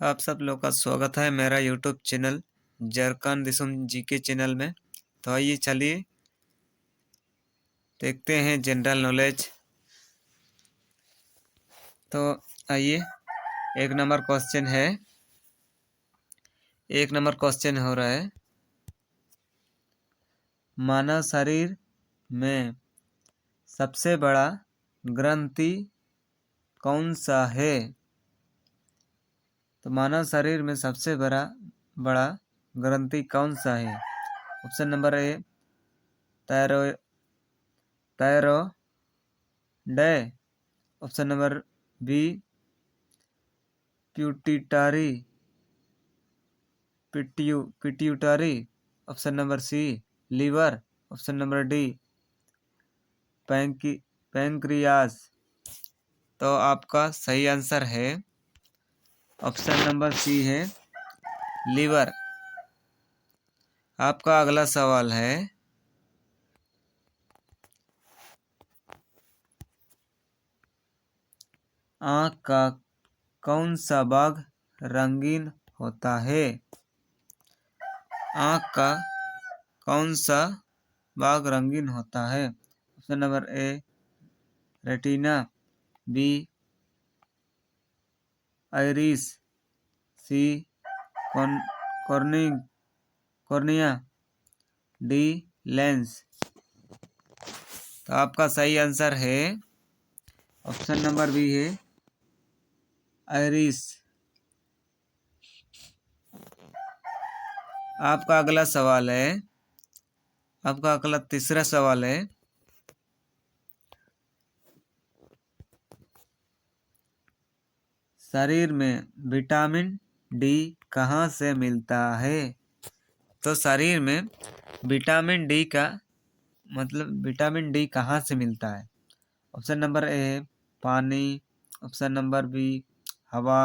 आप सब लोग का स्वागत है मेरा यूट्यूब चैनल जरकान दिसुम जीके चैनल में। तो आइए चलिए देखते हैं जनरल नॉलेज। तो आइए एक नंबर क्वेश्चन हो रहा है, मानव शरीर में सबसे बड़ा ग्रंथि कौन सा है? तो मानव शरीर में सबसे बड़ा ग्रंथि कौन सा है? Option number A thyroid, option number B pituitary, option number C liver, option number D pancreas. तो आपका सही आंसर है ऑप्शन नंबर सी है लीवर। आपका अगला सवाल है, आँख का कौन सा भाग रंगीन होता है? आँख का कौन सा भाग रंगीन होता है? Option number A retina, B iris, C cornea, D lens. तो आपका सही आंसर है ऑप्शन नंबर बी है आइरिस। आपका अगला तीसरा सवाल है, शरीर में विटामिन डी कहाँ से मिलता है? तो शरीर में विटामिन डी कहाँ से मिलता है? ऑप्शन नंबर ए पानी, ऑप्शन नंबर बी हवा,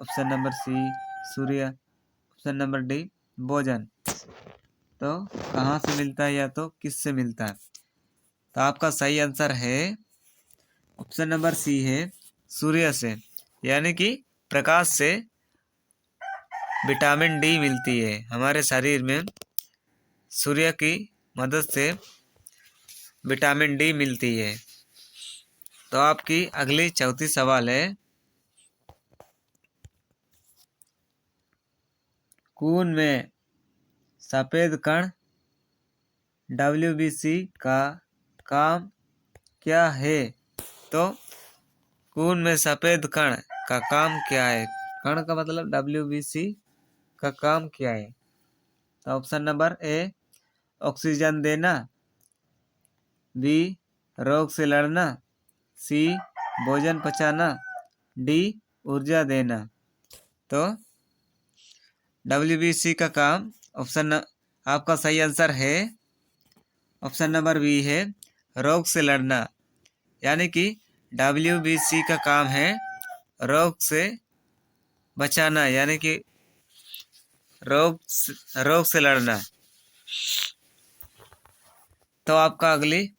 ऑप्शन नंबर सी सूर्य, ऑप्शन नंबर डी भोजन। तो कहाँ से मिलता है या तो किससे मिलता है? तो आपका सही आंसर है ऑप्शन नंबर सी है सूर्य से, यानी कि प्रकाश से विटामिन डी मिलती है। हमारे शरीर में सूर्य की मदद से विटामिन डी मिलती है। तो आपकी अगली चौथी सवाल है, खून में सफेद कण WBC का काम क्या है? तो खून में सफेद कण का काम क्या है? कण का मतलब WBC का काम क्या है? तो ऑप्शन नंबर ए ऑक्सीजन देना, बी रोग से लड़ना, सी भोजन पचाना, डी ऊर्जा देना। तो WBC का काम आपका सही आंसर है ऑप्शन नंबर बी है रोग से लड़ना, यानी कि WBC का काम है रोग से बचाना, यानी कि रोग से लड़ना। तो आपका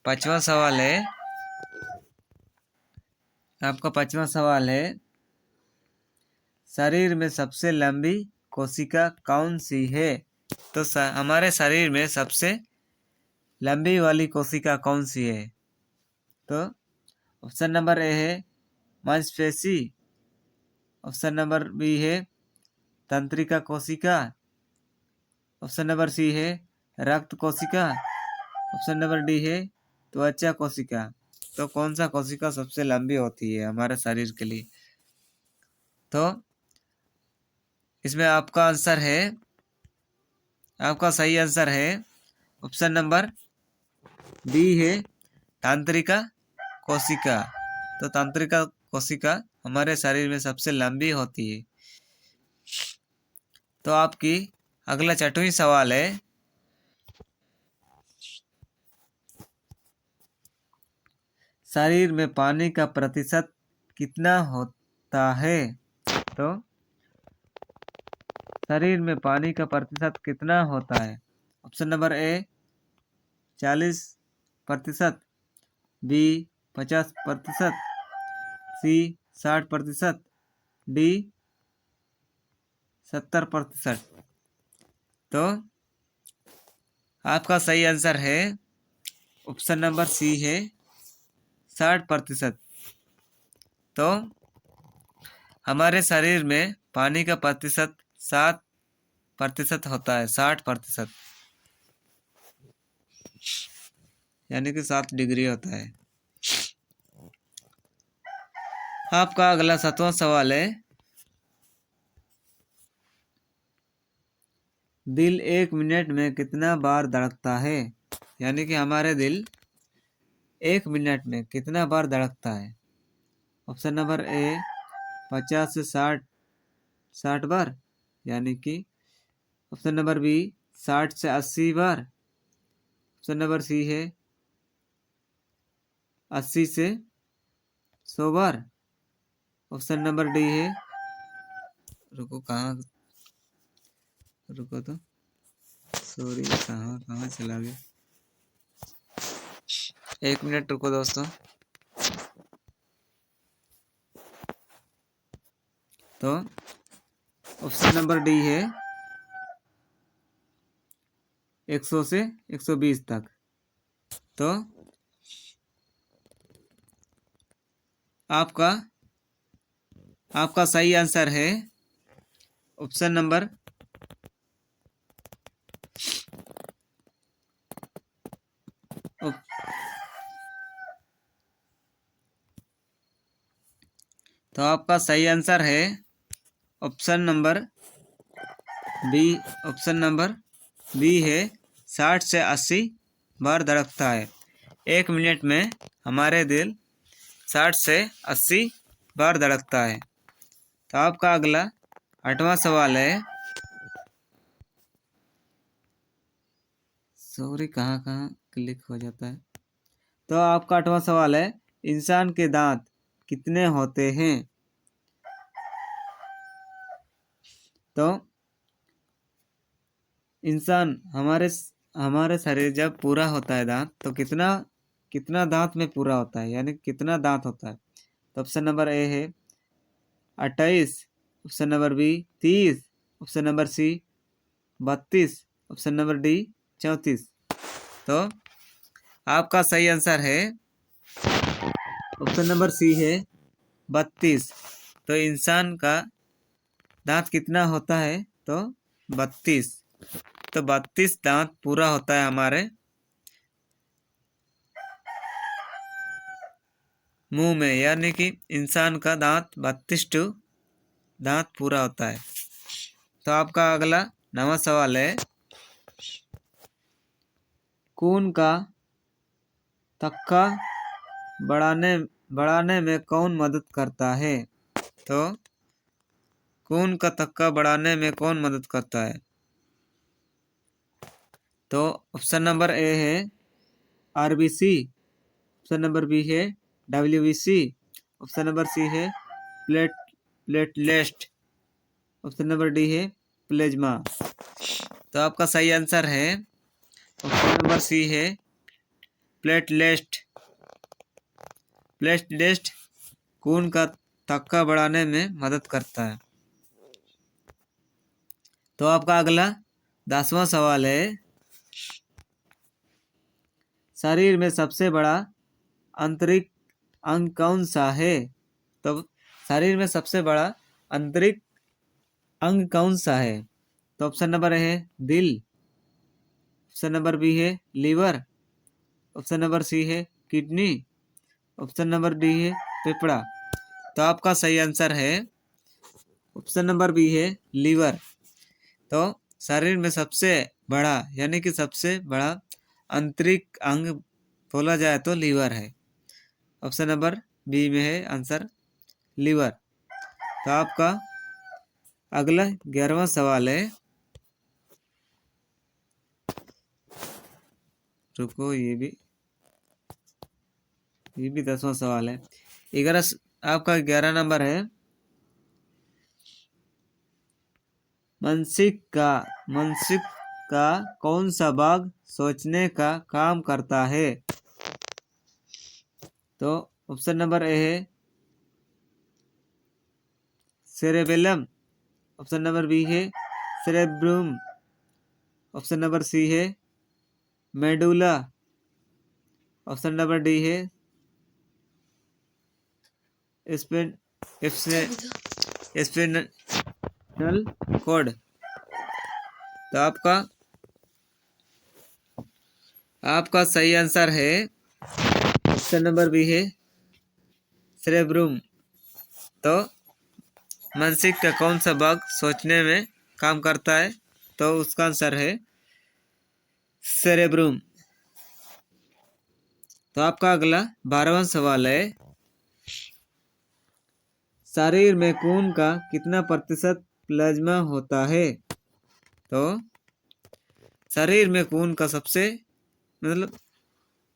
पांचवा सवाल है, शरीर में सबसे लंबी कोशिका कौन सी है? तो हमारे शरीर में सबसे लंबी वाली कोशिका कौन सी है? तो ऑप्शन नंबर ए है मांसपेशी, ऑप्शन नंबर बी है तंत्रिका कोशिका, ऑप्शन नंबर सी है रक्त कोशिका, ऑप्शन नंबर डी है त्वचा कोशिका। तो कौन सा कोशिका सबसे लंबी होती है हमारे शरीर के लिए? तो इसमें आपका सही आंसर है ऑप्शन नंबर बी है तंत्रिका कोशिका। तो तंत्रिका कोशिका हमारे शरीर में सबसे लंबी होती है। तो आपकी अगला छठवीं सवाल है, शरीर में पानी का प्रतिशत कितना होता है? तो शरीर में पानी का प्रतिशत कितना होता है? Option number A 40%, B 50%, C 60%, D 70%। तो आपका सही आंसर है ऑप्शन नंबर सी है 60%। तो हमारे शरीर में पानी का प्रतिशत 7% होता है, 60%, यानी कि 7 डिग्री होता है। आपका अगला 7वां सवाल है, दिल 1 मिनट में कितना बार धड़कता है? यानी कि हमारे दिल 1 मिनट में कितना बार धड़कता है? ऑप्शन नंबर ए 50 से 60 बार, यानी कि ऑप्शन नंबर बी 60 से 80 बार, ऑप्शन नंबर सी है 80 से 100 बार, ऑप्शन नंबर डी है, रुको तो सॉरी, कहाँ चला गया, 1 मिनट रुको दोस्तों। तो ऑप्शन नंबर डी है 100 से 120 तक। तो आपका सही आंसर है ऑप्शन नंबर तो आपका सही आंसर है option number B. Option number B है 60 से 80 बार धड़कता है। 1 मिनट में हमारे दिल 60 से 80 बार धड़कता है। तो आपका अगला 8वां सवाल है, सॉरी कहाँ क्लिक हो जाता है। तो आपका 8वां सवाल है, इंसान के दांत कितने होते हैं? तो इंसान हमारे शरीर जब पूरा होता है दांत, तो कितना दांत में पूरा होता है, यानी कितना दांत होता है? तो ऑप्शन नंबर ए है 28, option number B 30, option number C 32, option number D 34। तो आपका सही आंसर है ऑप्शन नंबर सी है 32। तो इंसान का दांत कितना होता है? तो 32। तो 32 दांत पूरा होता है हमारे मुंह में, यानी कि इंसान का दांत 32 दांत पूरा होता है। तो आपका अगला 9वां सवाल है, खून का थक्का बढ़ाने में कौन मदद करता है? तो खून का थक्का बढ़ाने में कौन मदद करता है? तो ऑप्शन नंबर ए है आरबीसी, ऑप्शन नंबर बी है डब्ल्यूबीसी, ऑप्शन नंबर सी है प्लेटलेट, ऑप्शन नंबर डी है प्लेज्मा। तो आपका सही आंसर है ऑप्शन नंबर सी है प्लेटलेट। प्लेटलेट खून का थक्का बढ़ाने में मदद करता है। तो आपका अगला 10वां सवाल है, शरीर में सबसे बड़ा आंतरिक अंग कौन सा है? तो शरीर में सबसे बड़ा आंतरिक अंग कौन सा है? तो ऑप्शन नंबर है दिल, ऑप्शन नंबर बी है लीवर, ऑप्शन नंबर सी है किडनी, ऑप्शन नंबर डी है फेफड़ा। तो आपका सही आंसर है ऑप्शन नंबर बी है लीवर। तो शरीर में सबसे बड़ा, यानी कि सबसे बड़ा आंतरिक अंग बोला जाए तो लीवर है। ऑप्शन नंबर बी में है आंसर लीवर। तो आपका अगला 11वां सवाल है, रुको ये भी 10वां सवाल है। 11 आपका 11 नंबर है, मस्तिष्क का कौन सा भाग सोचने का काम करता है? तो ऑप्शन नंबर ए है सेरेबेलम, ऑप्शन नंबर बी है सेरेब्रम। ऑप्शन नंबर सी है मेडुला। ऑप्शन नंबर डी है स्पिनल कॉर्ड। तो आपका सही आंसर है ऑप्शन नंबर बी है सेरेब्रम। तो मस्तिष्क का कौन सा भाग सोचने में काम करता है? तो उसका आंसर है सेरेब्रम। तो आपका अगला 12वां सवाल है, शरीर में खून का कितना प्रतिशत प्लाज्मा होता है? तो शरीर में खून का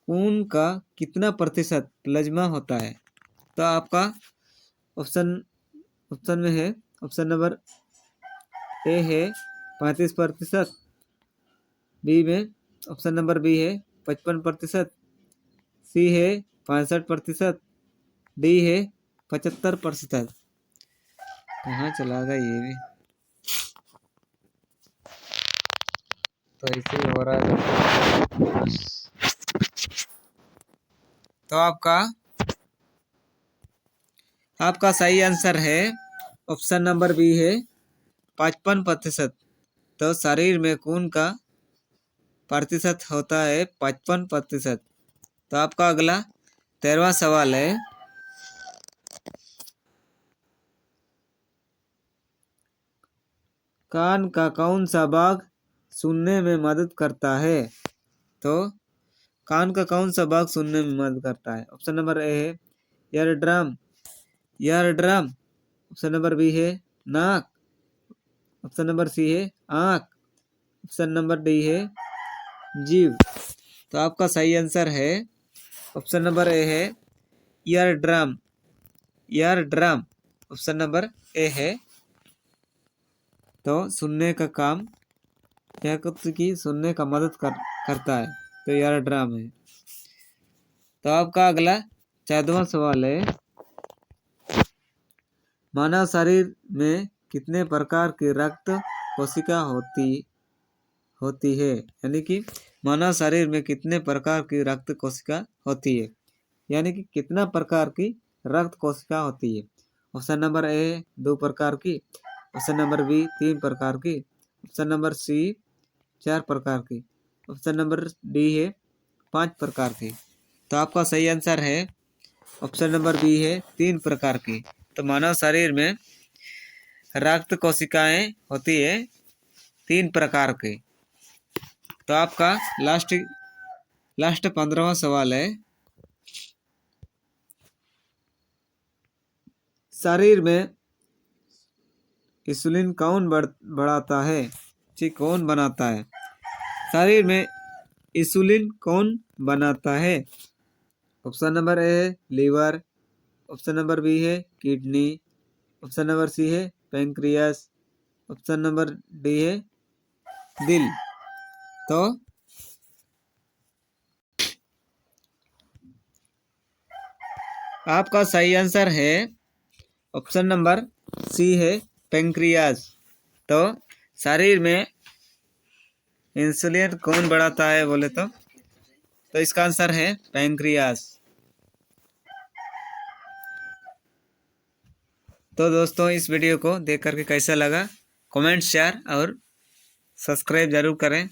खून का कितना प्रतिशत प्लाज्मा होता है? तो आपका ऑप्शन में है, ऑप्शन नंबर ए है 35%, बी में ऑप्शन नंबर बी है 55%, सी है 65%, डी है 75%। कहाँ चला गया ये भी? तो ऐसे ही हो रहा है। तो आपका सही आंसर है ऑप्शन नंबर बी है 55%। तो शरीर में खून का प्रतिशत होता है 55%। तो आपका अगला 13वां सवाल है, कान का कौन सा भाग सुनने में मदद करता है? तो कान का कौन सा भाग सुनने में मदद करता है? ऑप्शन नंबर ए है ear drum. Option number B है नाक। ऑप्शन नंबर सी है आँख। ऑप्शन नंबर डी है जीभ। तो आपका सही आंसर है ऑप्शन नंबर ए है ear drum. Option number A है। तो सुनने का काम क्या कि सुनने का मदद करता है, तो ईयर ड्रम है। तो आपका अगला 14वां सवाल है, मानव शरीर में कितने प्रकार की रक्त कोशिका होती है? यानी कि मानव शरीर में कितने प्रकार की रक्त कोशिका होती है, यानी कि कितना प्रकार की रक्त कोशिका होती है? ऑप्शन नंबर ए 2 प्रकार की, ऑप्शन नंबर बी 3 प्रकार की, ऑप्शन नंबर सी 4 प्रकार की, ऑप्शन नंबर डी है 5 प्रकार की। तो आपका सही आंसर है ऑप्शन नंबर बी है 3 प्रकार की। तो मानव शरीर में रक्त कोशिकाएं होती है 3 प्रकार की। तो आपका लास्ट 15वां सवाल है, शरीर में इंसुलिन कौन बढ़ाता है? कौन बनाता है? शरीर में इंसुलिन कौन बनाता है? ऑप्शन नंबर ए है लीवर, ऑप्शन नंबर बी है किडनी, ऑप्शन नंबर सी है पैंक्रियास, ऑप्शन नंबर डी है दिल। तो आपका सही आंसर है ऑप्शन नंबर सी है पैंक्रियास। तो शरीर में इंसुलिन कौन बढ़ाता है बोले तो इसका आंसर है पैंक्रियास। तो दोस्तों इस वीडियो को देख करके कैसा लगा, कमेंट शेयर और सब्सक्राइब जरूर करें।